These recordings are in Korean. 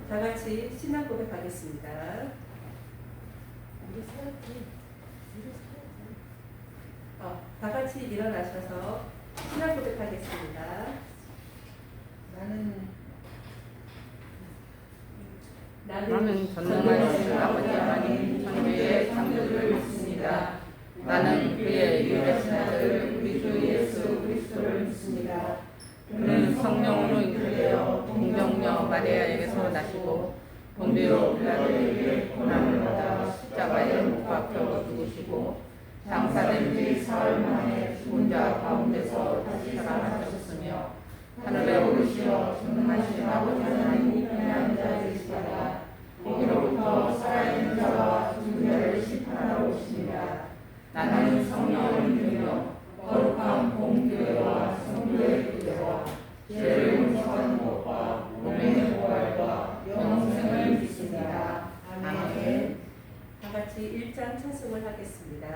다 같이 신앙 고백하겠습니다. 다 같이 일어나셔서 신앙 고백하겠습니다. 나는 전능하신 아버지 하나님 창조의 창조주를 믿습니다. 나는 그의 유일하신 아들 우리 주 예수 그리스도를 믿습니다. 그는 성령으로 잉태되어 동정녀 마리아에게서 나시고 본디오 빌라도에게 고난을 받아 십자가에 못 박혀 죽으시고 장사된 지 사흘 만에 죽은 자 가운데서 다시 살아나셨으며 하늘에 오르시어 전능하신 아버지 하나님 편한 자이시다가 거기로부터 살아있는 자와 죽은 자를 심판하러 오십니다. 나는 성령을 믿으며 거룩한 공교회와 성도의 교제와 죄를 용서하는 것과 몸의 부활과 영생을 믿습니다. 아멘. 다 같이 1장 찬송을 하겠습니다.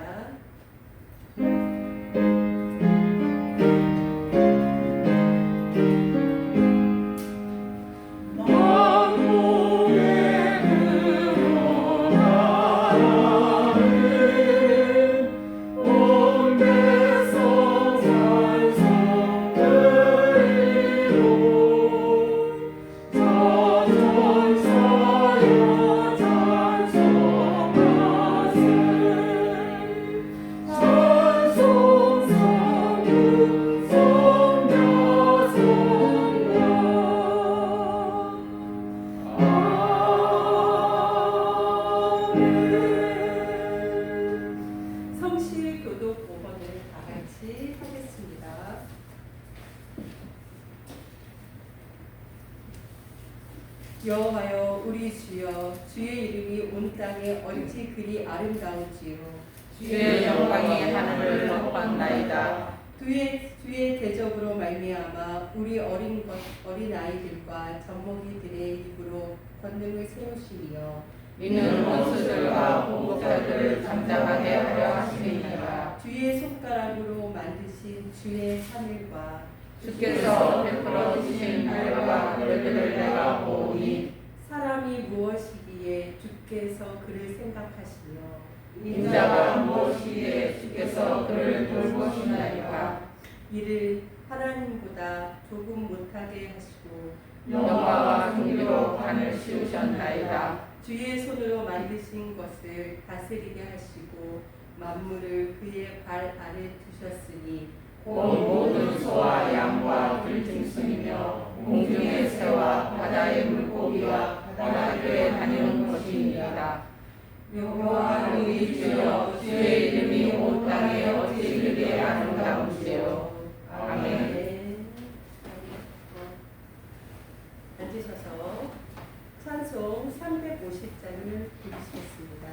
성실 교독 5번을 다 같이 하겠습니다. 여호와여 우리 주여 주의 이름이 온 땅에 어찌 그리 아름다운지요. 주의 영광이 하늘을 덮었나이다. 주의 대적으로 말미암아 우리 어린 아이들과 젖먹이들의 입으로 권능을 세우시며 이는 원수들과 공복자들을 잠잠하게 하려 하심이니라. 주의 손가락으로 만드신 주의 하늘과 주께서 베풀어 주신 하늘과 별들을 내가 보오니 사람이 무엇이기에 주께서 그를 생각하시며 인자가 무엇이기에 주께서 그를 돌보시나이까. 이를 하나님보다 조금 못하게 하시고 영광과 존귀로 하늘 씌우셨나이다. 주의 손으로 만드신 것을 다스리게 하시고 만물을 그의 발 아래 두셨으니 온 모든 소와 양과 들짐승이며 공중의 새와 바다의 물고기와 바다에 다니는 것이니이다. 여호와 우리 주여 주의 이름이 온 땅에 어찌 그리 아름다운지요. 아멘. 앉으셔서 찬송 350장을 부르시겠습니다.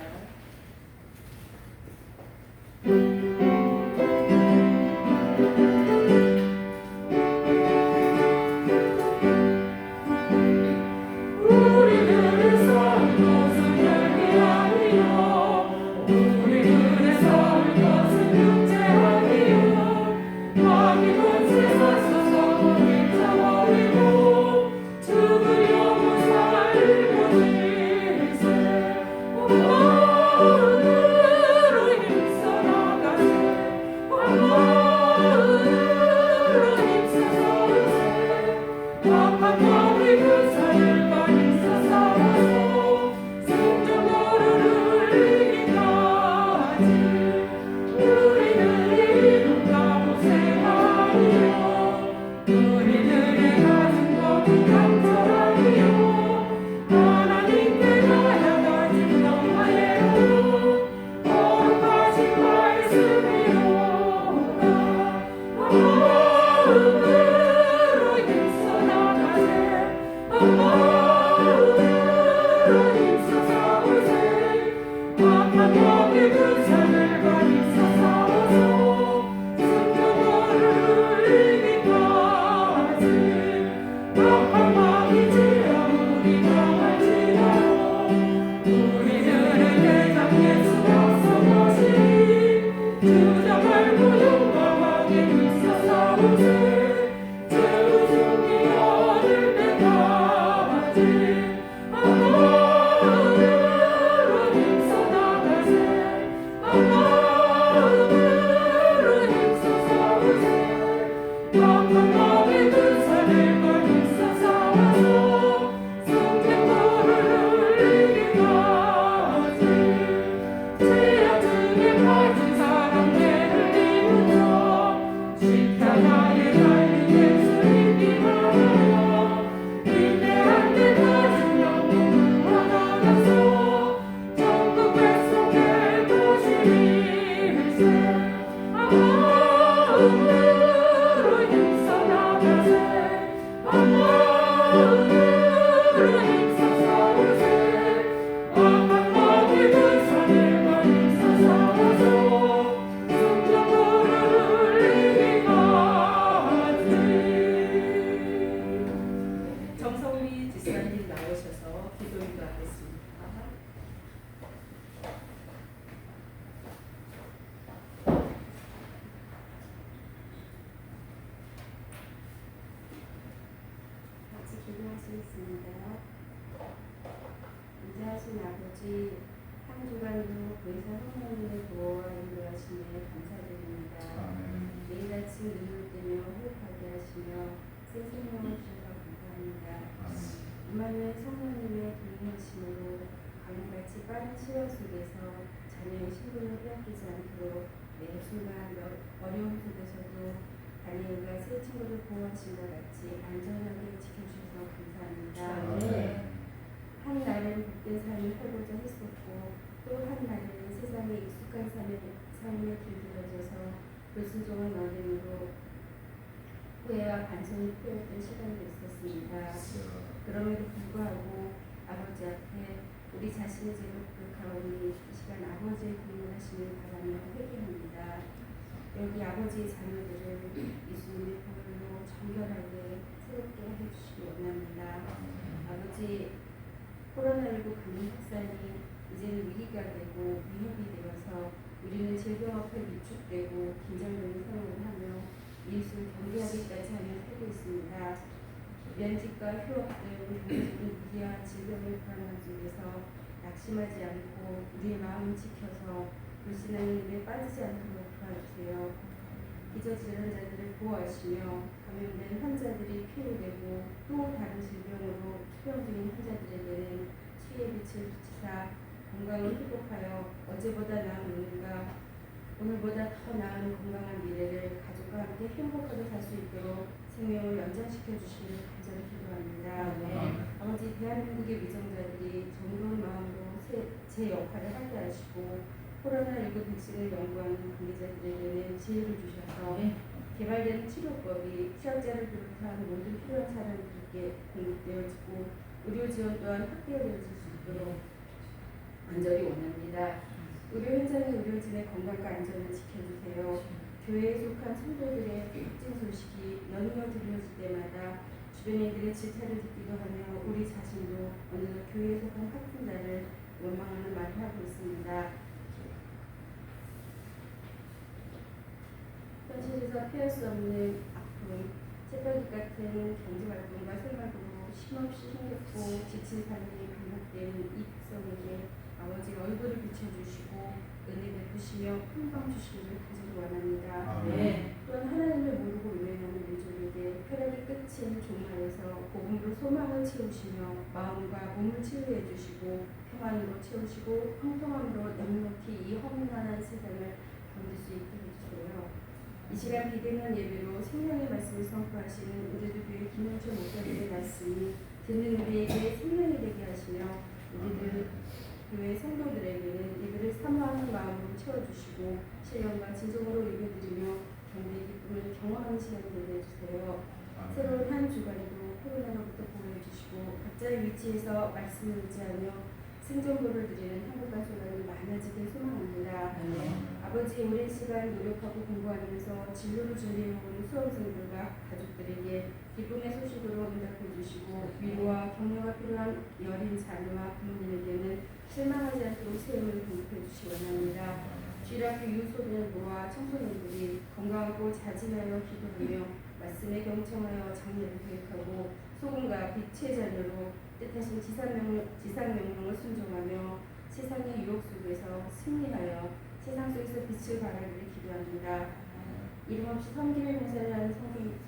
주자 말고 용감하게 있어서 오세 기도하시겠습니다. 인자하신 아버지, 한 주간도 보혜사 성령님의 도와 인도하심에 감사드립니다. 매일 아침 눈을 뜨며 호흡하게 하시며 새 생명을 주셔서 감사합니다. 임마누엘 성령님의 도움하심으로 강같이 빠른 시간 속에서 자녀의 신분을 빼앗기지 않도록 매 순간 어려움 속에서도 다니엘과 새 친구를 보호하신 것 같이 안전하게 지켜주셔서 감사합니다. 한 날은 복된 삶을 살고자 했었고 또 한 날은 세상에 익숙한 삶에 길들여져서 불순종한 어린으로 후회와 반성이 표했던 시간도 있었습니다. 그럼에도 불구하고 아버지 앞에 우리 자신의 죄를 고백하오니 이 시간 아버지의 공헌하시는 바라며 회개합니다. 여기 아버지의 자녀들을 예수님의 보혈로 정결하게 새롭게 해주시기 원합니다. 아버지, 코로나19 감염 확산이 이제는 위기가 되고 위협이 되어서 우리는 질병 앞에 위축되고 긴장되는 상황을 하며 이웃을 경계하기까지 하며 살고 있습니다. 면직과 휴업 등 경제적인 위기와 질병의 불안함 속에서 낙심하지 않고 우리의 마음을 지켜서 불신하는 일에 빠지지 않도록 도와주세요. 기저질환자들을 보호하시며 감염된 환자들이 피로되고 또 다른 질병으로 투병 중인 환자들에게는 치유의 빛을 비치사 건강을 회복하여 어제보다 나은 오늘과 오늘보다 더 나은 건강한 미래를 가족과 함께 행복하게 살 수 있도록 생명을 연장시켜 주시길 간절히 기도합니다. 아버지, 대한민국의 위정자들이 정로운 마음으로 제 역할을 하게 하시고 코로나19 백신을 연구하는 관계자들에게는 지혜를 주셔서 개발되는 치료법이 취약자를 비롯한 모든 필요한 사람들에게 공급되어지고 의료 지원 또한 확대되어질 수 있도록 간절히 원합니다. 의료 현장의 의료진의 건강과 안전을 지켜주세요. 교회에 속한 성도들의 확진 소식이 연이어 들려질 때마다 주변의 이들의 질타를 듣기도 하며 우리 자신도 어느덧 교회에 속한 확진자를 원망하는 말을 하고 있습니다. 현실에서 피할 수 없는 아픔, 새벽이 같은 경제활동과 생활으로 쉼없이 힘겹고 지친 삶이 반복되는 이 백성에게 아버지 얼굴을 비춰주시고 은혜 베푸시며 평강 주시기를 간절히 원합니다. 또한 하나님을 모르고 외면하는 민족에게 쾌락이 끝인 종말에서 복음으로 소망을 채우시며 마음과 몸을 치유해 주시고 평안으로 채우시고 형통함으로 넉넉히 이 험난한 세상을 견딜 수 있게 해주세요. 이 시간 비대면 예배로 생명의 말씀을 선포하시는 우리들 교회 김영철 목사님의 말씀이 듣는 우리에게 생명이 되게 하시며 우리들 교회 성도들에게는 예배를 사모하는 마음으로 채워주시고 신령과 진정으로 예배드리며 경배의 기쁨을 경험하는 시간이 되게 해주세요. 새로운 한 주간에도 코로나로부터 보호해주시고 각자의 위치에서 말씀을 의지하며 생존보를 드리는 한국과 소나는 많아지길 소망합니다. 아버지, 오랜 시간 노력하고 공부하면서 진로를 준비해온 수험생들과 가족들에게 기쁨의 소식으로 응답해 주시고 위로와 격려가 필요한 여린 자녀와 부모님에게는 실망하지 않도록 세움을 공급해 주시기 원합니다. 쥐락교 유소년부와 청소년들이 건강하고 자진하여 기도하며 말씀에 경청하여 장례를 계획하고 소금과 빛의 자녀로 뜻하신 지상명령을 순종하며 세상의 유혹 속에서 승리하여 세상 속에서 빛을 발하기를 기도합니다. 이름 없이 섬기는 행사를 하는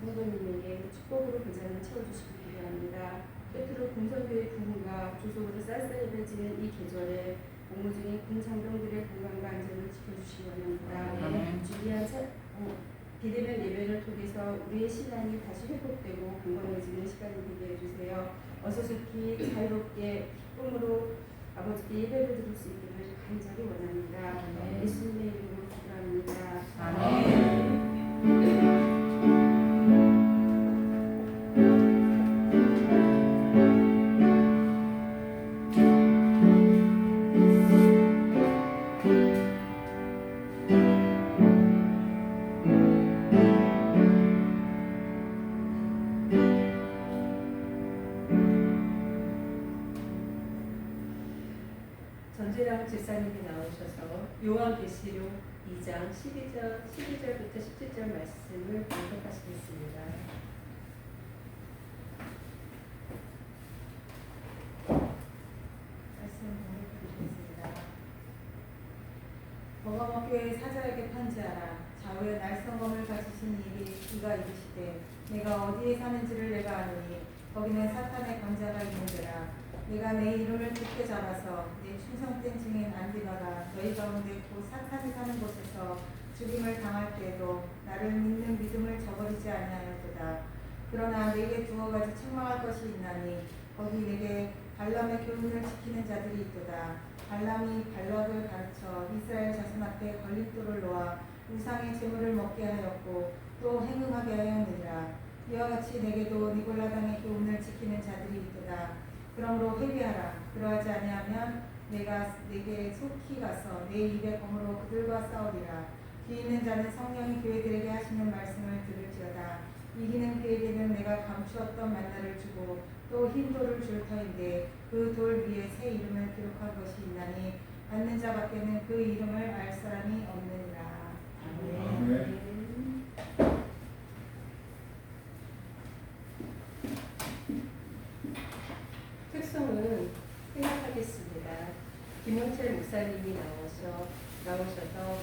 성도님에게 축복으로 계좌를 채워주시기 기도합니다. 끝으로 금성교회 부흥과 조속으로 쌀쌀해지는 이 계절에 복무 중인 군장병들의 건강과 안전을 지켜주시기 원합니다. 주기한 비대면 예배를 통해서 우리의 신앙이 다시 회복되고 건강해지는 시간이 되게 해주세요. 어서 좋기 자유롭게 기쁨으로 아버지께 예배를 드릴 수 있기를 간절히 원합니다. 예수님의 이름으로 기도합니다. 아멘. 전재랑 집사님이 나오셔서 요한계시록 2장 12절부터 17절 말씀을 봉독하시겠습니다. 편지하라. 좌우에 날성검을 가지신 이가 이르시되 내가 어디에 사는지를 내가 아노니 거기는 사탄의 권자가 있는데라. 내가 내 이름을 굳게 잡아서 내 충성된 증인 안디바가 너희 가운데 곧 사탄이 사는 곳에서 죽임을 당할 때에도 나를 믿는 믿음을 저버리지 아니하였도다. 그러나 내게 두어 가지 책망할 것이 있나니 거기 내게 발람의 교훈을 지키는 자들이 있도다. 발람이 발락을 가르쳐 이스라엘 자손 앞에 걸림돌을 놓아 우상의 제물을 먹게 하였고 또 행음하게 하였느니라. 이와 같이 내게도 니골라당의 교훈을 지키는 자들이 있도다. 그러므로 회개하라. 그러하지 아니하면 내가 내게 속히 가서 내 입의 검으로 그들과 싸우리라. 귀 있는 자는 성령이 교회들에게 하시는 말씀을 들을지어다. 이기는 그에게는 내가 감추었던 만나를 주고 또 흰 돌을 줄 터인데 그 돌 위에 새 이름을 기록한 것이 있나니 받는 자밖에는 그 이름을 알 사람이 없느니라. 아멘. 특성은 생각하겠습니다. 김홍철 목사님이 나오셔서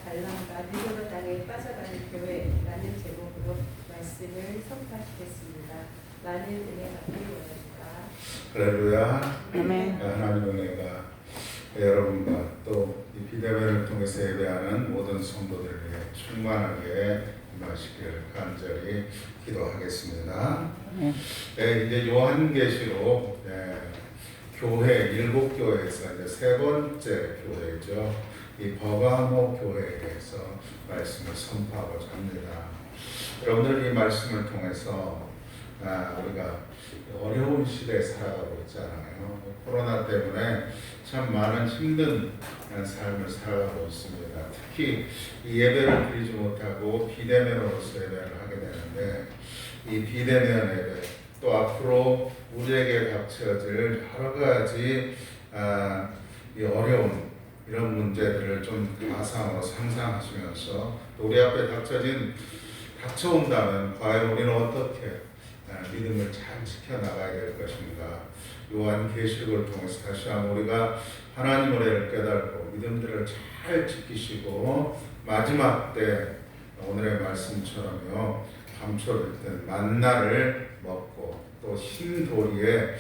발람과 느고로 땅에 빠져가는 교회라는 제목으로 말씀을 선포하시겠습니다. 많은 은혜 받기 원합니다. 할렐루야. 아멘. 하나님의 은혜가 여러분과 또 이 비대면을 통해서 예배하는 모든 성도들에게 충만하게 임하시기를 간절히 기도하겠습니다. 네, 이제 요한계시록 교회 7교회에서 이제 세 번째 교회죠. 이 버가모 교회에 대해서 말씀을 선포하고자 합니다. 여러분들 이 말씀을 통해서 우리가 어려운 시대에 살아가고 있잖아요. 코로나 때문에 참 많은 힘든 삶을 살아가고 있습니다. 특히 이 예배를 드리지 못하고 비대면으로서 예배를 하게 되는데 이 비대면 예배 또 앞으로 우리에게 닥쳐질 여러 가지 이 어려운 이런 문제들을 좀 가상으로 상상하시면서 또 우리 앞에 닥쳐온다면 과연 우리는 어떻게 믿음을 잘 지켜나가야 될 것인가. 요한계시록을 통해서 다시 한번 우리가 하나님의 은혜를 깨닫고 믿음들을 잘 지키시고 마지막 때 오늘의 말씀처럼요 감춰졌던 만나를 먹고 또 흰 돌 위에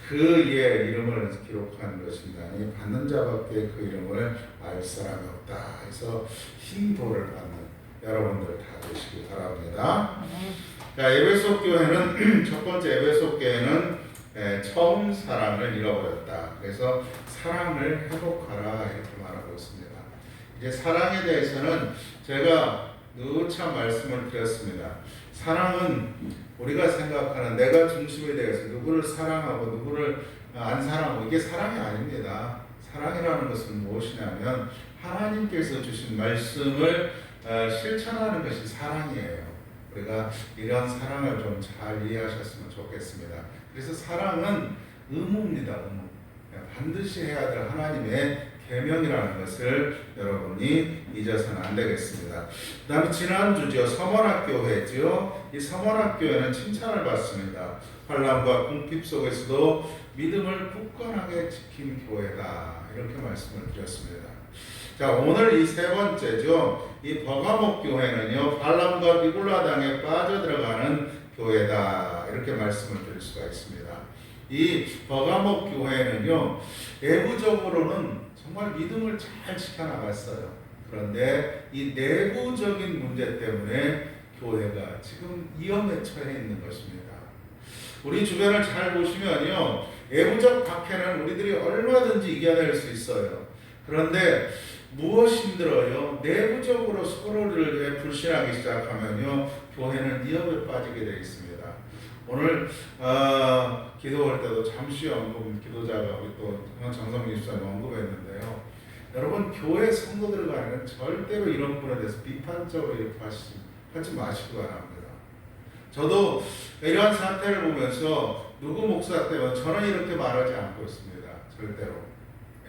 그의 이름을 기록한 것인가니 받는 자밖에 그 이름을 알 사람이 없다. 그래서 흰 돌을 받는 여러분들 다 되시기 바랍니다. 자, 에베소 교회는 첫 번째 에베소 교회는 처음 사랑을 잃어버렸다. 그래서 사랑을 회복하라 이렇게 말하고 있습니다. 이제 사랑에 대해서는 제가 누차 말씀을 드렸습니다. 사랑은 우리가 생각하는 내가 중심이 되어서 누구를 사랑하고 누구를 안 사랑하고 이게 사랑이 아닙니다. 사랑이라는 것은 무엇이냐면 하나님께서 주신 말씀을 실천하는 것이 사랑이에요. 우리가 이런 사랑을 좀 잘 이해하셨으면 좋겠습니다. 그래서 사랑은 의무입니다. 의무. 반드시 해야 될 하나님의 계명이라는 것을 여러분이 잊어서는 안 되겠습니다. 그 다음에 지난주죠. 서머락교회죠. 이 서머락교회는 칭찬을 받습니다. 환난과 궁핍 속에서도 믿음을 굳건하게 지킨 교회다. 이렇게 말씀을 드렸습니다. 자, 오늘 이 세 번째죠. 이 버가모 교회는요, 발람과 니골라 당에 빠져들어가는 교회다. 이렇게 말씀을 드릴 수가 있습니다. 이 버가모 교회는요, 내부적으로는 정말 믿음을 잘 지켜나갔어요. 그런데 이 내부적인 문제 때문에 교회가 지금 위험에 처해 있는 것입니다. 우리 주변을 잘 보시면요, 외부적 박해는 우리들이 얼마든지 이겨낼 수 있어요. 그런데 무엇이 힘들어요? 내부적으로 서로를 불신하기 시작하면요, 교회는 위험에 빠지게 되어 있습니다. 오늘 기도할 때도 잠시 기도자가 우리 또 정성민 집사님 언급했는데요. 여러분, 교회 성도들 간에는 절대로 이런 분에 대해서 비판적으로 이렇게 하지 마시기 바랍니다. 저도 이러한 사태를 보면서 누구 목사 때문에 저는 이렇게 말하지 않고 있습니다. 절대로.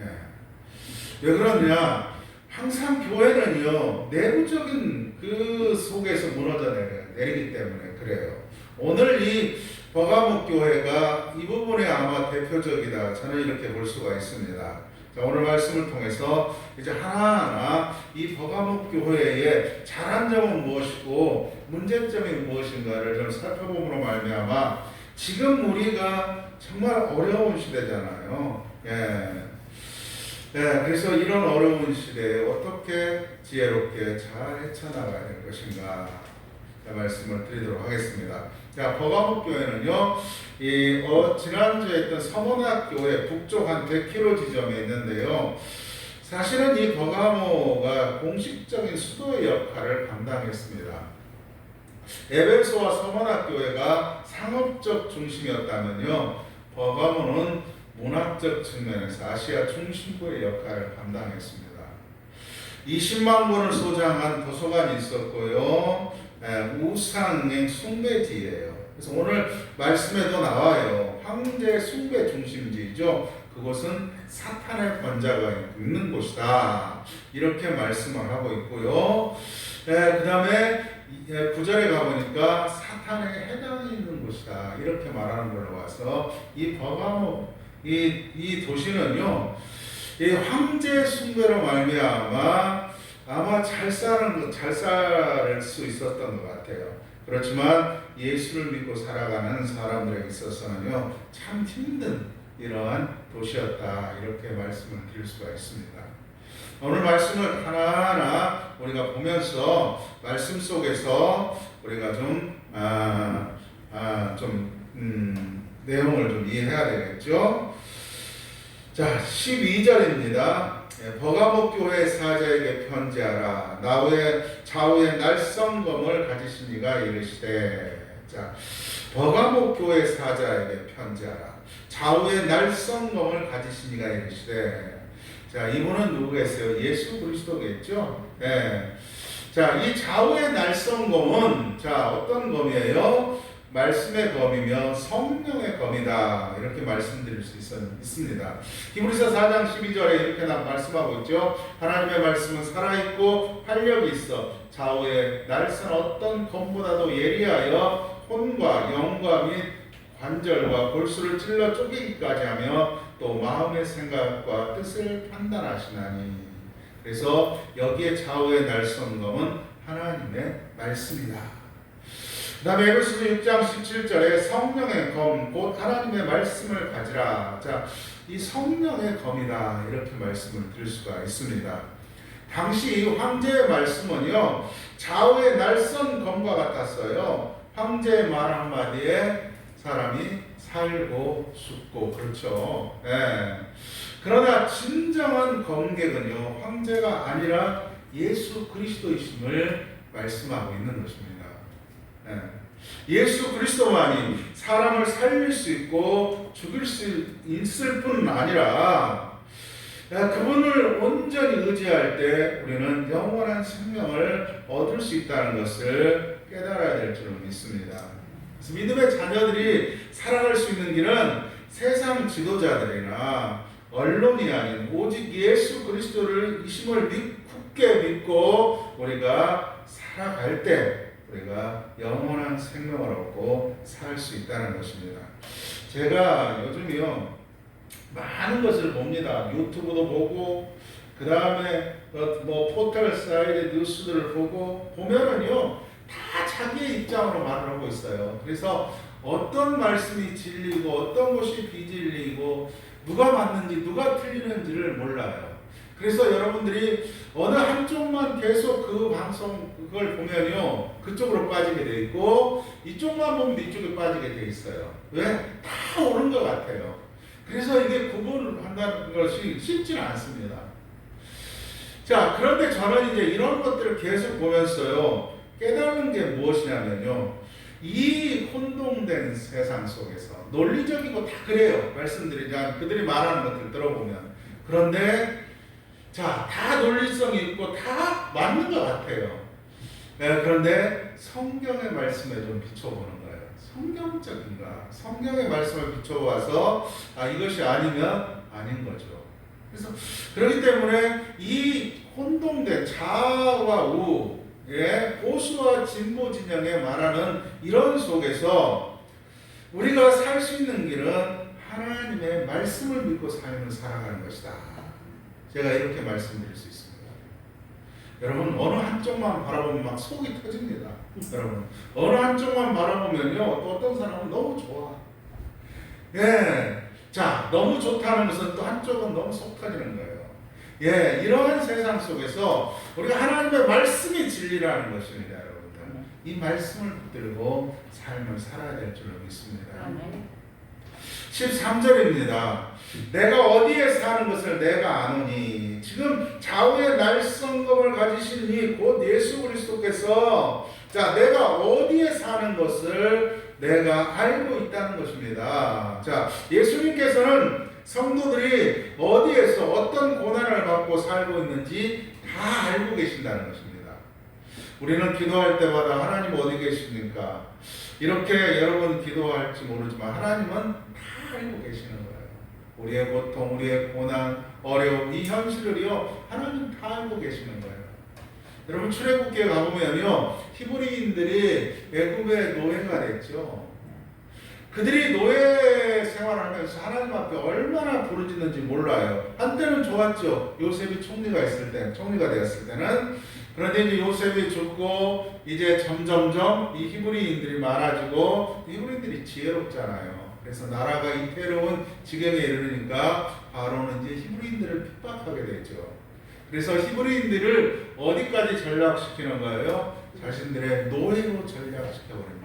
예. 왜 그러냐? 항상 교회는요, 내부적인 그 속에서 무너져 내리기 때문에 그래요. 오늘 이 버가모 교회가 이 부분에 아마 대표적이다. 저는 이렇게 볼 수가 있습니다. 자, 오늘 말씀을 통해서 이제 하나하나 이 버가모 교회의 잘한 점은 무엇이고 문제점이 무엇인가를 좀 살펴봄으로 말미암아 지금 우리가 정말 어려운 시대잖아요. 그래서 이런 어려운 시대에 어떻게 지혜롭게 잘 헤쳐나가야 될 것인가 말씀을 드리도록 하겠습니다. 자, 버가모 교회는요, 지난주에 했던 서문학 교회 북쪽 한 100km 지점에 있는데요. 사실은 이 버가모가 공식적인 수도의 역할을 감당했습니다. 에베소와 서문학 교회가 상업적 중심이었다면요, 버가모는 문학적 측면에서 아시아 중심부의 역할을 감당했습니다. 20만 권을 소장한 도서관이 있었고요. 우상의 숭배지예요. 그래서 오늘 말씀에도 나와요. 황제 숭배 중심지이죠. 그곳은 사탄의 권자가 있는 곳이다. 이렇게 말씀을 하고 있고요. 그 다음에 9절에 가보니까 사탄에 해당이 있는 곳이다. 이렇게 말하는 걸로 와서 이 버가모 이 도시는요, 이 황제 숭배로 말미암아 아마 잘 살 수 있었던 것 같아요. 그렇지만 예수를 믿고 살아가는 사람들에게 있어서는요, 참 힘든 이러한 도시였다. 이렇게 말씀을 드릴 수가 있습니다. 오늘 말씀을 하나하나 우리가 보면서 말씀 속에서 우리가 내용을 좀 이해해야 되겠죠. 자, 12절입니다. 버가모 교회 사자에게 편지하라. 좌우에 날성검을 가지신 이가 이르시되. 자, 버가모 교회 사자에게 편지하라. 좌우에 날성검을 가지신 이가 이르시되. 자, 이분은 누구겠어요? 예수 그리스도겠죠. 자, 이 좌우의 날성검은 어떤 검이에요? 말씀의 검이며 성령의 검이다. 이렇게 말씀드릴 수 있습니다. 히브리서 4장 12절에 이렇게 말씀하고 있죠. 하나님의 말씀은 살아있고 활력이 있어 좌우에 날선 어떤 검보다도 예리하여 혼과 영과 및 관절과 골수를 찔러 쪼개기까지 하며 또 마음의 생각과 뜻을 판단하시나니. 그래서 여기에 좌우의 날선 검은 하나님의 말씀이다. 그 다음에 에베소서 6장 17절에 성령의 검, 곧 하나님의 말씀을 가지라. 자, 이 성령의 검이다. 이렇게 말씀을 드릴 수가 있습니다. 당시 황제의 말씀은요, 좌우의 날선 검과 같았어요. 황제의 말 한마디에 사람이 살고 죽고, 그렇죠. 그러나 진정한 검객은요, 황제가 아니라 예수 그리스도이심을 말씀하고 있는 것입니다. 예수 그리스도만이 사람을 살릴 수 있고 죽일 수 있을 뿐 아니라 그분을 온전히 의지할 때 우리는 영원한 생명을 얻을 수 있다는 것을 깨달아야 될 줄 믿습니다. 그래서 믿음의 자녀들이 살아갈 수 있는 길은 세상 지도자들이나 언론이 아닌 오직 예수 그리스도를 이심을 굳게 믿고 우리가 살아갈 때 우리가 영원한 생명을 얻고 살 수 있다는 것입니다. 제가 요즘이요, 많은 것을 봅니다. 유튜브도 보고, 그 다음에 포털 사이트 뉴스들을 보면은요, 다 자기의 입장으로 말을 하고 있어요. 그래서 어떤 말씀이 진리고 어떤 것이 비진리고 누가 맞는지 누가 틀리는지를 몰라요. 그래서 여러분들이 어느 한쪽만 계속 그 방송 그걸 보면요, 그쪽으로 빠지게 돼 있고 이쪽만 보면 이쪽에 빠지게 돼 있어요. 왜? 다 옳은 것 같아요. 그래서 이게 구분을 한다는 것이 쉽지는 않습니다. 자, 그런데 저는 이제 이런 것들을 계속 보면서요, 깨달은 게 무엇이냐면요, 이 혼동된 세상 속에서 논리적이고 다 그래요. 말씀드리자 그들이 말하는 것들 들어보면. 그런데 다 논리성이 있고 다 맞는 것 같아요. 그런데 성경의 말씀에 좀 비춰보는 거예요. 성경적인가? 성경의 말씀을 비춰봐서 이것이 아니면 아닌 거죠. 그래서 그렇기 때문에 이 혼동된 좌와 우, 보수와 진보 진영에 말하는 이런 속에서 우리가 살 수 있는 길은 하나님의 말씀을 믿고 삶을 살아가는 것이다. 제가 이렇게 말씀드릴 수 있습니다. 여러분 어느 한쪽만 바라보면 막 속이 터집니다. 여러분 어느 한쪽만 바라보면요 또 어떤 사람은 너무 좋아. 예, 자 너무 좋다는 것은 또 한쪽은 너무 속 터지는 거예요. 예, 이러한 세상 속에서 우리가 하나님의 말씀이 진리라는 것입니다, 여러분들. 이 말씀을 붙들고 삶을 살아야 될 줄로 믿습니다. 13절입니다. 내가 어디에 사는 것을 내가 아노니. 지금 좌우의 날성검을 가지신 이 곧 예수 그리스도께서 자 내가 어디에 사는 것을 내가 알고 있다는 것입니다. 자 예수님께서는 성도들이 어디에서 어떤 고난을 받고 살고 있는지 다 알고 계신다는 것입니다. 우리는 기도할 때마다 하나님 어디 계십니까? 이렇게 여러분 기도할지 모르지만 하나님은 다 알고 계시는 거예요. 우리의 고통, 우리의 고난, 어려움, 이 현실을요 하나님 다 알고 계시는 거예요. 여러분 출애굽기에 가보면요 히브리인들이 애굽의 노예가 됐죠. 그들이 노예 생활하면서 하나님 앞에 얼마나 부르짖는지 몰라요. 한때는 좋았죠. 요셉이 총리가 되었을 때는. 그런데 이제 요셉이 죽고 이제 점점점 이 히브리인들이 많아지고 히브리인들이 지혜롭잖아요. 그래서 나라가 이태로운 지경에 이르니까 바로는 이제 히브리인들을 핍박하게 되죠. 그래서 히브리인들을 어디까지 전락시키는 거예요? 자신들의 노예로 전락시켜버립니다.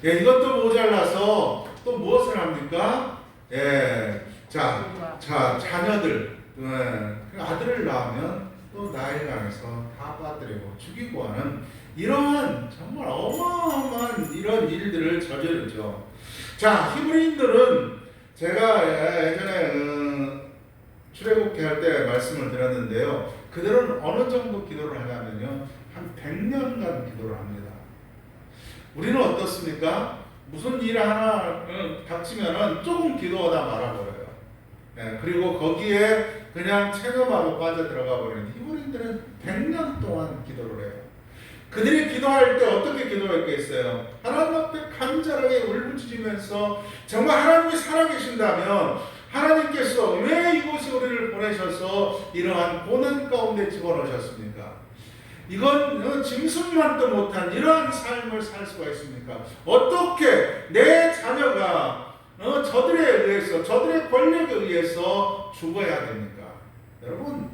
예, 이것도 모자라서 또 무엇을 합니까? 예, 자녀들, 아들을 낳으면 또 나일강에서 다 빠뜨리고 죽이고 하는 이러한 정말 어마어마한 이런 일들을 저지르죠. 자, 히브리인들은 제가 예전에 출애굽기 할 때 말씀을 드렸는데요. 그들은 어느 정도 기도를 하냐면요. 한 100년간 기도를 합니다. 우리는 어떻습니까? 무슨 일 하나 닥치면은 조금 기도하다 말아버려요. 예, 그리고 거기에 그냥 체념하고 빠져들어가 버리는 히브리인들은 100년 동안 기도를 해요. 그들이 기도할 때 어떻게 기도했겠어요? 하나님 앞에 간절하게 울부짖으면서 정말 하나님이 살아계신다면 하나님께서 왜 이곳에 우리를 보내셔서 이러한 고난 가운데 집어넣으셨습니까? 이건 짐승만도 못한 이러한 삶을 살 수가 있습니까? 어떻게 내 자녀가 저들에 의해서, 저들의 권력에 의해서 죽어야 됩니까? 여러분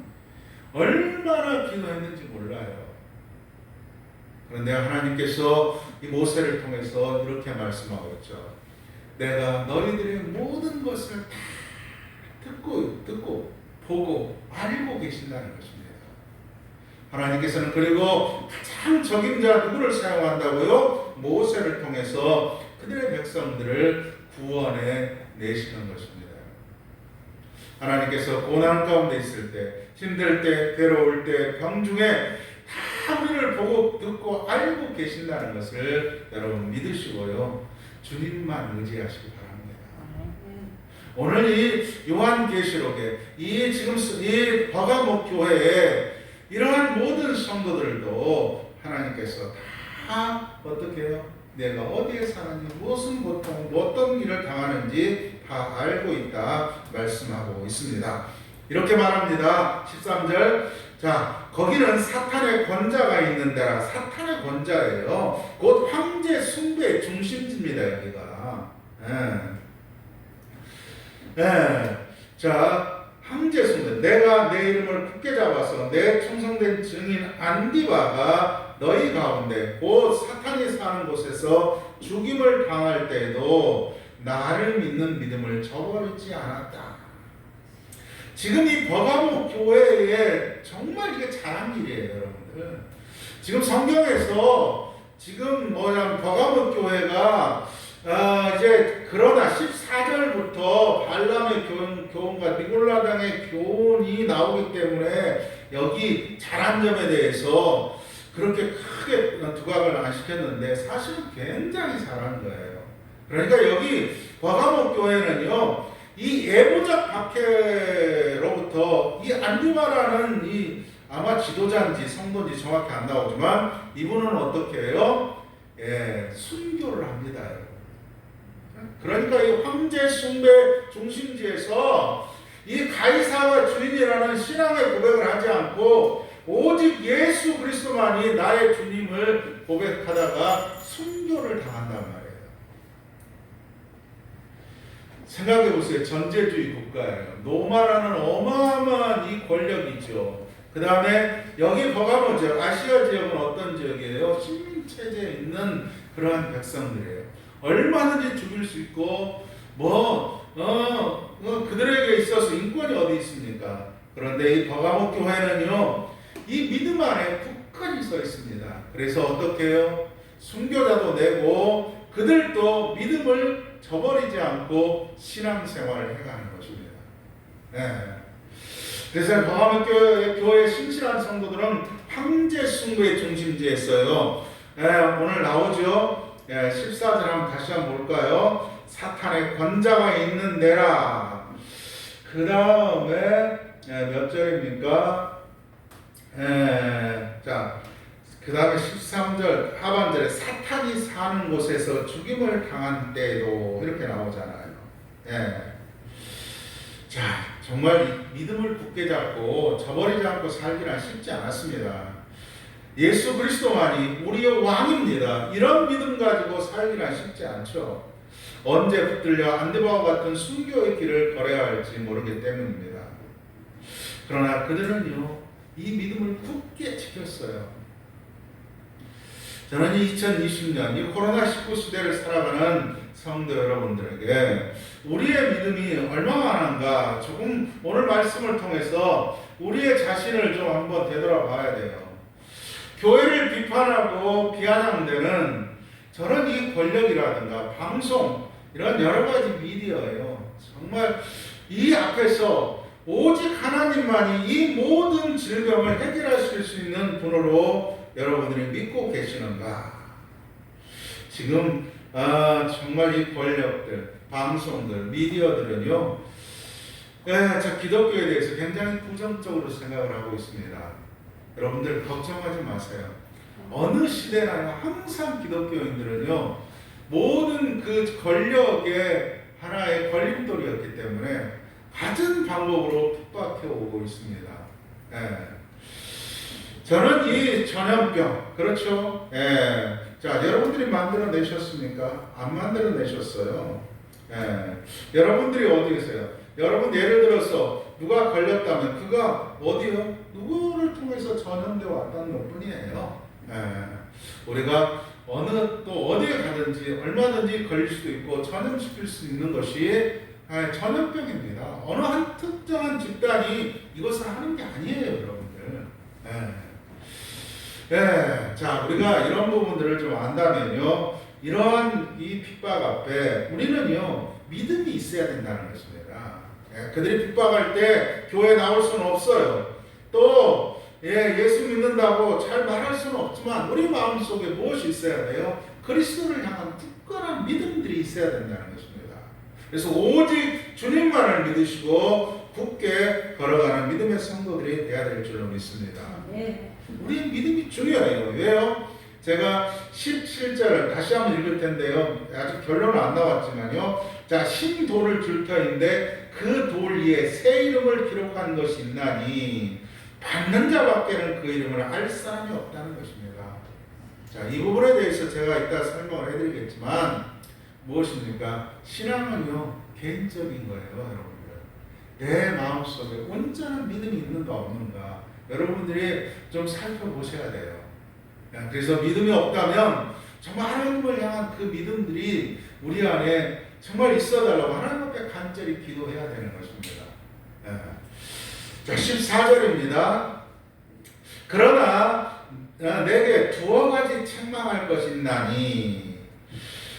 얼마나 기도했는지 몰라요. 그런데 하나님께서 이 모세를 통해서 이렇게 말씀하고 있죠. 내가 너희들의 모든 것을 다 듣고 보고 알고 계신다는 것입니다. 하나님께서는 그리고 가장 적임자 누구를 사용한다고요? 모세를 통해서 그들의 백성들을 구원해 내시는 것입니다. 하나님께서 고난 가운데 있을 때, 힘들 때, 괴로울 때, 병중에 다 우리를 보고 듣고 알고 계신다는 것을 여러분 믿으시고요. 주님만 의지하시기 바랍니다. 오늘 이 요한계시록에 이 버가목 교회에 이러한 모든 성도들도 하나님께서 다 어떻게 해요? 내가 어디에 사는지, 무슨 고통, 어떤 일을 당하는지 다 알고 있다 말씀하고 있습니다. 이렇게 말합니다. 13절. 자, 거기는 사탄의 권자가 있는 데라. 사탄의 권자예요. 곧 황제 숭배의 중심지입니다. 여기가. 자, 황제 숭배. 내가 내 이름을 굳게 잡아서 내 충성된 증인 안디바가 너희 가운데 곧 사탄이 사는 곳에서 죽임을 당할 때에도 나를 믿는 믿음을 저버리지 않았다. 지금 이 버가목 교회에 정말 이게 잘한 일이에요, 여러분들. 지금 성경에서 지금 버가목 교회가 이제 그러나 14절부터 발람의 교훈과 니골라당의 교훈이 나오기 때문에 여기 잘한 점에 대해서 그렇게 크게 두각을 안 시켰는데 사실은 굉장히 잘한 거예요. 그러니까 여기 버가목 교회는요, 이 예보적 박해로부터 이 안디바라는 이 아마 지도자인지 성도인지 정확히 안 나오지만 이분은 어떻게 해요? 예, 순교를 합니다. 그러니까 이 황제 숭배 중심지에서 이 가이사가 주인이라는 신앙의 고백을 하지 않고 오직 예수 그리스도만이 나의 주님을 고백하다가 순교를 당한단 말이에요. 생각해 보세요. 전제주의 국가예요. 로마라는 어마어마한 이 권력이죠. 그 다음에 여기 버가모 지역, 아시아 지역은 어떤 지역이에요? 식민체제에 있는 그러한 백성들이에요. 얼마든지 죽일 수 있고 그들에게 있어서 인권이 어디 있습니까? 그런데 이 버가모 교회는요, 이 믿음 안에 굳건히 서 있습니다. 그래서 어떻게 해요? 순교자도 내고 그들도 믿음을 저버리지 않고 신앙생활을 해가는 것입니다. 네. 그래서 버가모 교회의 신실한 성도들은 황제 숭배의 중심지에 있어요. 네, 오늘 나오죠. 14절 한번 다시 한번 볼까요? 사탄의 권자가 있는 데라. 그 다음에 몇 절입니까? 자, 그 다음에 13절 하반절에 사탄이 사는 곳에서 죽임을 당한 때에도 이렇게 나오잖아요. 자, 정말 믿음을 굳게 잡고 저버리지 않고 살기란 쉽지 않았습니다. 예수 그리스도만이 우리의 왕입니다. 이런 믿음 가지고 살기란 쉽지 않죠. 언제 붙들려 안디바와 같은 순교의 길을 걸어야 할지 모르기 때문입니다. 그러나 그들은요, 이 믿음을 굳게 지켰어요. 저는 2020년 이 코로나19 시대를 살아가는 성도 여러분들에게 우리의 믿음이 얼마만한가 조금 오늘 말씀을 통해서 우리의 자신을 좀 한번 되돌아봐야 돼요. 교회를 비판하고 비아냥대는 저런 이 권력이라든가 방송 이런 여러 가지 미디어예요. 정말 이 앞에서 오직 하나님만이 이 모든 질병을 해결하실 수 있는 분으로 여러분들이 믿고 계시는가? 지금 정말 이 권력들, 방송들, 미디어들은요, 저 기독교에 대해서 굉장히 부정적으로 생각을 하고 있습니다. 여러분들 걱정하지 마세요. 어느 시대나 항상 기독교인들은요, 모든 그 권력의 하나의 걸림돌이었기 때문에 갖은 방법으로 핍박해 오고 있습니다. 저는 이 전염병, 그렇죠? 자, 여러분들이 만들어내셨습니까? 안 만들어내셨어요. 여러분들이 어디 계세요? 여러분 예를 들어서 누가 걸렸다면 그가 어디요? 누구를 통해서 전염되어 왔다는 것 뿐이에요. 우리가 또 어디에 가든지 얼마든지 걸릴 수도 있고 전염시킬 수 있는 것이 전염병입니다. 어느 한 특정한 집단이 이것을 하는 게 아니에요, 여러분들. 자, 우리가 이런 부분들을 좀 안다면요, 이러한 이 핍박 앞에 우리는요, 믿음이 있어야 된다는 것입니다. 그들이 핍박할 때 교회에 나올 수는 없어요. 또 예수 믿는다고 잘 말할 수는 없지만 우리 마음속에 무엇이 있어야 돼요? 그리스도를 향한 굳건한 믿음들이 있어야 된다는 것입니다. 그래서 오직 주님만을 믿으시고 굳게 걸어가는 믿음의 성도들이 되어야 될 줄로 믿습니다. 우리의 믿음이 중요해요. 왜요? 제가 17절 다시 한번 읽을 텐데요. 아직 결론은 안 나왔지만요. 자, 신돌을 줄 터인데 그 돌 위에 새 이름을 기록한 것이 있나니 받는 자밖에는 그 이름을 알 사람이 없다는 것입니다. 자, 이 부분에 대해서 제가 이따 설명을 해드리겠지만 무엇입니까? 신앙은요, 개인적인 거예요, 여러분들. 내 마음속에 온전한 믿음이 있는가 없는가 여러분들이 좀 살펴보셔야 돼요. 그래서 믿음이 없다면 정말 하나님을 향한 그 믿음들이 우리 안에 정말 있어달라고 하나님 앞에 간절히 기도해야 되는 것입니다. 자, 14절입니다. 그러나 내게 두어 가지 책망할 것이 있나니.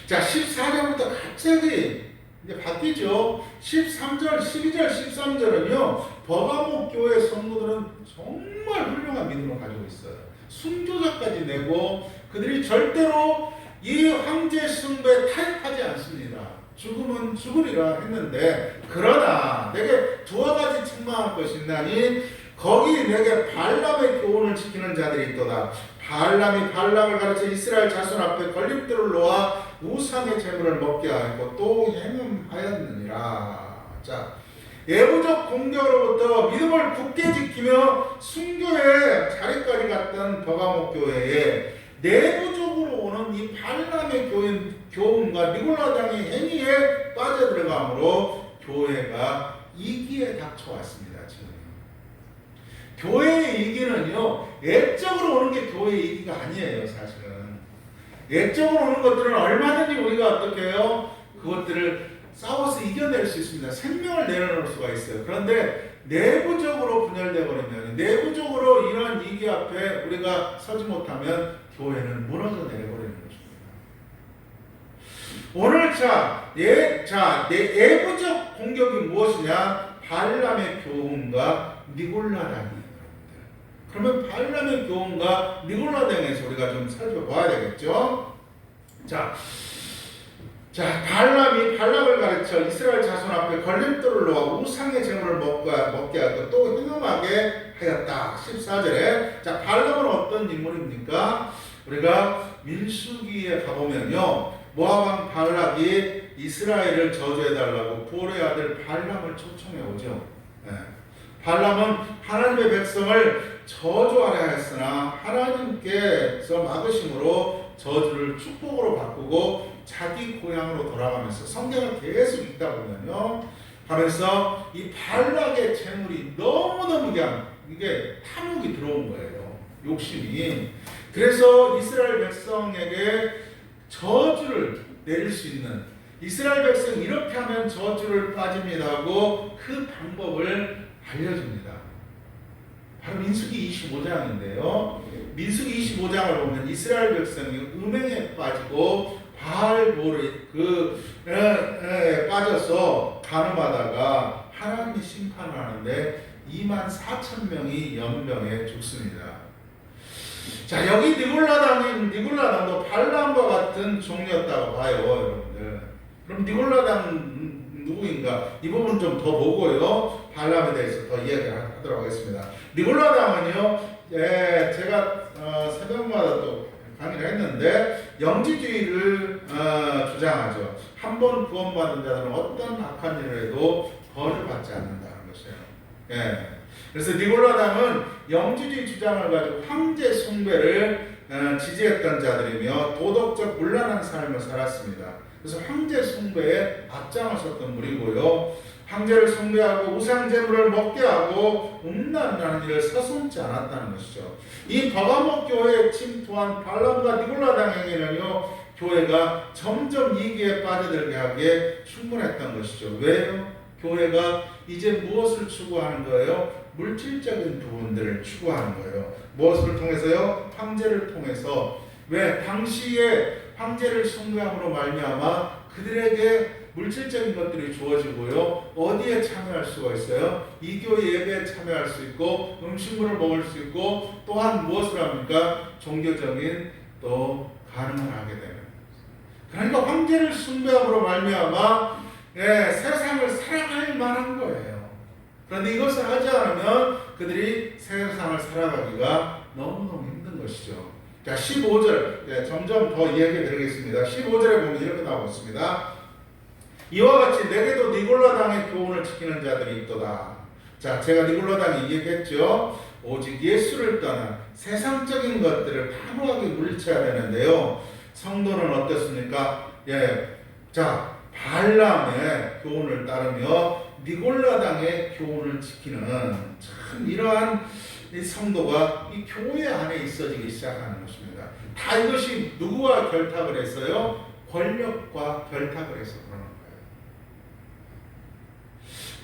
자, 14절부터 갑자기 이제 바뀌죠. 13절, 12절, 13절은요, 버가모 교회 성도들은 정말 훌륭한 믿음을 가지고 있어요. 순교자까지 내고 그들이 절대로 이 황제 숭배에 타협하지 않습니다. 죽으면 죽으리라 했는데, 그러나 내게 두어 가지 책망할 것이 있나니 거기 내게 발람의 교훈을 지키는 자들이 있도다. 발람이 발락을 가르쳐 이스라엘 자손 앞에 걸림돌을 놓아 우상의 제물을 먹게 하였고 또 행음하였느니라. 자, 예부적 공격으로부터 믿음을 굳게 지키며 순교의 자리까지 갔던 버가목 교회에 내부적으로 오는 이 발람의 교훈과 니골라당의 행위에 빠져들어가므로 교회가 이기에 닥쳐왔습니다. 지금 교회의 이기는요, 애적으로 오는 게 교회의 이기가 아니에요. 사실은 애적으로 오는 것들은 얼마든지 우리가 어떻게 해요? 그것들을 싸워서 이겨낼 수 있습니다. 생명을 내려놓을 수가 있어요. 그런데 내부적으로 분열되어 버리면, 내부적으로 이런 이기 앞에 우리가 서지 못하면 교회는 무너져 내려버리는 것입니다. 오늘 내부적 공격이 무엇이냐? 발람의 교훈과 니골라당이에요. 그러면 발람의 교훈과 니골라당에서 우리가 좀 살펴봐야 되겠죠? 자, 발람이 발락을 가르쳐 이스라엘 자손 앞에 걸림돌을 놓아 우상의 제물을 먹게 하고 또 행음하게 하였다. 14절에 자, 발람은 어떤 인물입니까? 우리가 민수기에 가보면요, 모압 왕 발락이 이스라엘을 저주해달라고 보레의 아들 발람을 초청해 오죠. 발람은 하나님의 백성을 저주하려 했으나 하나님께서 막으심으로 저주를 축복으로 바꾸고 자기 고향으로 돌아가면서 성경을 계속 읽다 보면요, 하면서 이 발락의 재물이 너무너무 그냥 이게 탐욕이 들어온 거예요. 욕심이. 그래서 이스라엘 백성에게 저주를 내릴 수 있는, 이스라엘 백성 이렇게 하면 저주를 빠집니다 하고 그 방법을 알려줍니다. 바로 민수기 25장인데요. 민수기 25장을 보면 이스라엘 백성이 음행에 빠지고 바알볼에 빠져서 간음하다가 하나님이 심판을 하는데 24,000명이 연병에 죽습니다. 자, 여기 니골라당도 발람과 같은 종이었다고 봐요, 여러분들. 그럼 니골라당 누구인가? 이 부분 좀 더 보고요, 발람에 대해서 더 이야기하도록 하겠습니다. 니골라당은요, 제가 새벽마다 또 강의를 했는데 영지주의를 주장하죠. 한 번 구원받은 자들은 어떤 악한 일을 해도 벌을 받지 않는다는 것이에요. 그래서 니골라당은 영지주의 주장을 가지고 황제 숭배를 지지했던 자들이며 도덕적 문란한 삶을 살았습니다. 그래서 황제 숭배에 앞장서던 무리고요, 황제를 숭배하고 우상 제물을 먹게 하고 음란하는 일을 서슴지 않았다는 것이죠. 이 버가목 교회에 침투한 발람과 니골라당 행위는요, 교회가 점점 이기에 빠져들게 하기에 충분했던 것이죠. 왜요? 교회가 이제 무엇을 추구하는 거예요? 물질적인 부분들을 추구하는 거예요. 무엇을 통해서요? 황제를 통해서. 왜? 당시에 황제를 숭배함으로 말미암아 그들에게 물질적인 것들이 주어지고요, 어디에 참여할 수가 있어요? 이 교회 예배에 참여할 수 있고 음식물을 먹을 수 있고 또한 무엇을 합니까? 종교적인 또 가능을 하게 되는. 그러니까 황제를 숭배함으로 말미암아 세상을 살아갈 만한 거예요. 그런데 이것을 하지 않으면 그들이 세상을 살아가기가 너무너무 힘든 것이죠. 자, 15절 점점 더 이야기 드리겠습니다. 15절에 보면 이렇게 나오고 있습니다. 이와 같이 내게도 니골라당의 교훈을 지키는 자들이 있도다. 자, 제가 니골라당 얘기했죠. 오직 예수를 떠난 세상적인 것들을 단호하게 물리쳐야 되는데요, 성도는 어떻습니까? 자, 발람의 교훈을 따르며 니골라당의 교훈을 지키는 참 이러한 이 성도가 이 교회 안에 있어지기 시작하는 것입니다. 다 이것이 누구와 결탁을 했어요? 권력과 결탁을 해서 그러는 거예요.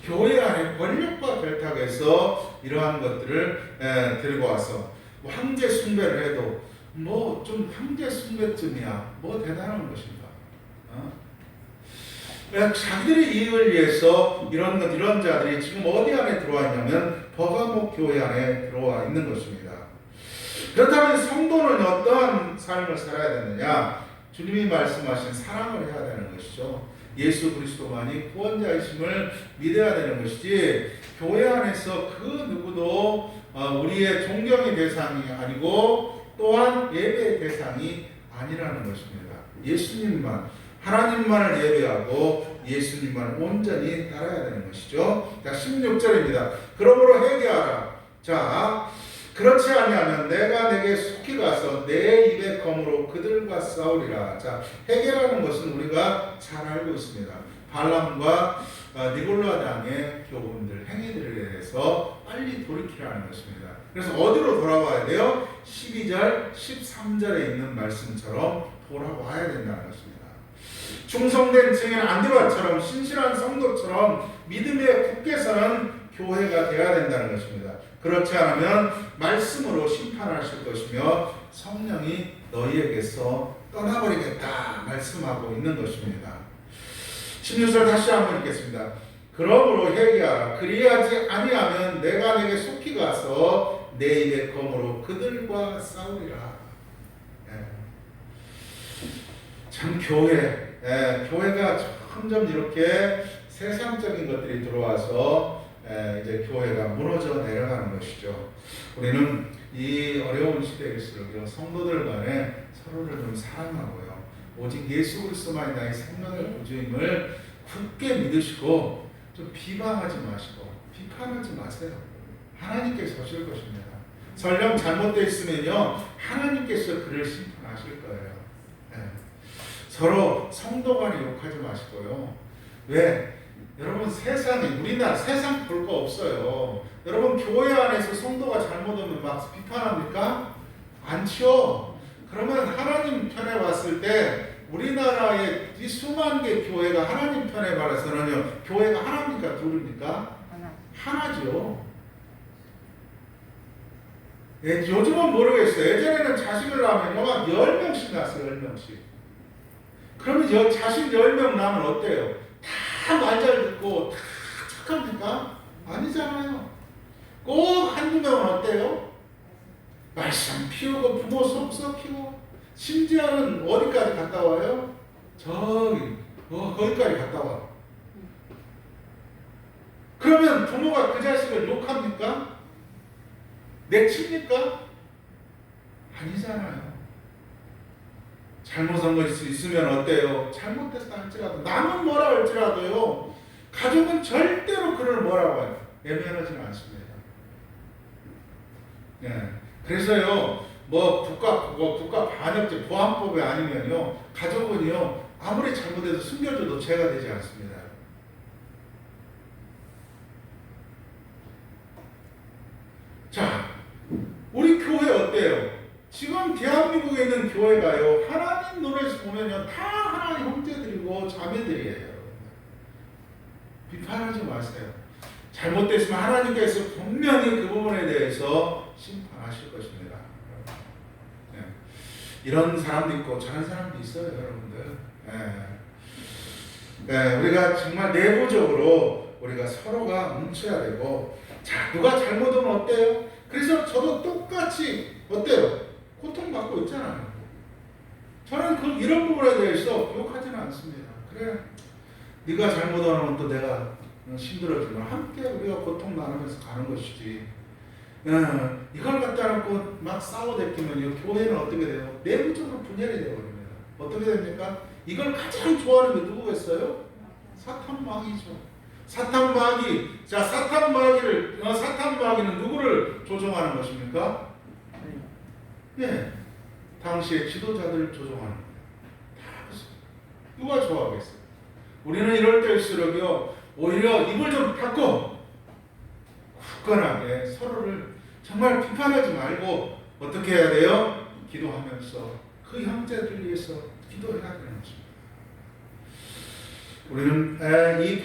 교회 안에 권력과 결탁해서 이러한 것들을 들고 와서 뭐 황제 숭배를 해도 뭐 좀 황제 숭배쯤이야 뭐 대단한 것인가? 자기들의 이익을 위해서 이런 자들이 지금 어디 안에 들어와 있냐면 버가목 교회 안에 들어와 있는 것입니다. 그렇다면 성도는 어떠한 삶을 살아야 되느냐? 주님이 말씀하신 사랑을 해야 되는 것이죠. 예수 그리스도만이 구원자이심을 믿어야 되는 것이지, 교회 안에서 그 누구도 우리의 존경의 대상이 아니고 또한 예배의 대상이 아니라는 것입니다. 예수님만, 하나님만을 예배하고 예수님만 온전히 따라야 되는 것이죠. 자, 16절입니다. 그러므로 회개하라. 자, 그렇지 아니하면 내가 내게 속히 가서 내 입의 검으로 그들과 싸우리라. 자, 회개라는 것은 우리가 잘 알고 있습니다. 발람과 니골라당의 교훈들, 행위들에 대해서 빨리 돌이키라는 것입니다. 그래서 어디로 돌아와야 돼요? 12절, 13절에 있는 말씀처럼 돌아와야 된다는 것입니다. 충성된 증인 안드레아처럼 신실한 성도처럼 믿음에 굳게 서는 교회가 되어야 된다는 것입니다. 그렇지 않으면 말씀으로 심판하실 것이며 성령이 너희에게서 떠나버리겠다 말씀하고 있는 것입니다. 16절 다시 한번 읽겠습니다. 그러므로 회개하라. 그리하지 아니하면 내가 내게 속히 가서 내 입의 검으로 그들과 싸우리라. 참 교회가 점점 이렇게 세상적인 것들이 들어와서 이제 교회가 무너져 내려가는 것이죠. 우리는 이 어려운 시대일수록 성도들 간에 서로를 좀 사랑하고요, 오직 예수 그리스도만이 나의 생명의 구주임을 굳게 믿으시고 좀 비방하지 마시고 비판하지 마세요. 하나님께서 하실 것입니다. 설령 잘못되어 있으면요, 하나님께서 그를 심판하실 거예요. 서로 성도 간에 욕하지 마시고요. 왜? 여러분, 세상에, 우리나라 세상 볼 거 없어요. 여러분, 교회 안에서 성도가 잘못하면 막 비판합니까? 않죠. 그러면 하나님 편에 봤을 때 우리나라의 이 수만 개 교회가 하나님 편에 봐서는요, 교회가 하나입니까? 둘입니까? 하나죠. 요즘은 모르겠어요. 예전에는 자식을 낳으면 막 10명씩 낳았어요. 10명씩. 그러면 자식 10명 낳으면 어때요? 다 말 잘 듣고 다 착합니까? 아니잖아요. 꼭 한두 명은 어때요? 말씀 피우고 부모 속 썩히고, 심지어는 어디까지 갔다 와요? 저기 거기까지 갔다 와. 그러면 부모가 그 자식을 욕합니까? 내칩니까? 아니잖아요. 잘못한 것이 있으면 어때요? 잘못됐다 할지라도, 남은 뭐라 할지라도요, 가족은 절대로 그를 뭐라고 해요? 외면하지는 않습니다. 그래서요, 국가 반역죄 보안법이 아니면요, 가족은요, 아무리 잘못해도 숨겨줘도 죄가 되지 않습니다. 자, 우리 교회 어때요? 지금 대한민국에 있는 교회가요, 하나님 눈에서 보면요, 다 하나님 형제들이고 자매들이에요. 비판하지 마세요. 잘못됐으면 하나님께서 분명히 그 부분에 대해서 심판하실 것입니다. 이런 사람도 있고 저런 사람도 있어요, 여러분들. 우리가 정말 내부적으로 우리가 서로가 뭉쳐야 되고, 자, 누가 잘못하면 어때요? 그래서 저도 똑같이 어때요? 고통받고 있잖아요. 저는 이런 부분에 대해서 욕하지는 않습니다. 그래, 네가 잘못하면 또 내가 힘들어지면 함께 우리가 고통 나누면서 가는 것이지. 이걸 갖다 놓고 막 싸워대끼면 교회는 어떻게 돼요? 내부적으로 분열이 되어버립니다. 어떻게 됩니까? 이걸 가장 좋아하는 게 누구겠어요? 사탄마귀죠. 사탄마귀. 자, 사탄마귀는 누구를 조종하는 것입니까? 당시의 지도자들을 조종하는 거예요. 다 그렇습니다. 누가 좋아하겠어요? 우리는 이럴 때일수록요, 오히려 입을 좀 닫고 굳건하게 서로를 정말 비판하지 말고 어떻게 해야 돼요? 기도하면서 그 형제들 위해서 기도해야 되는 것입니다. 우리는 이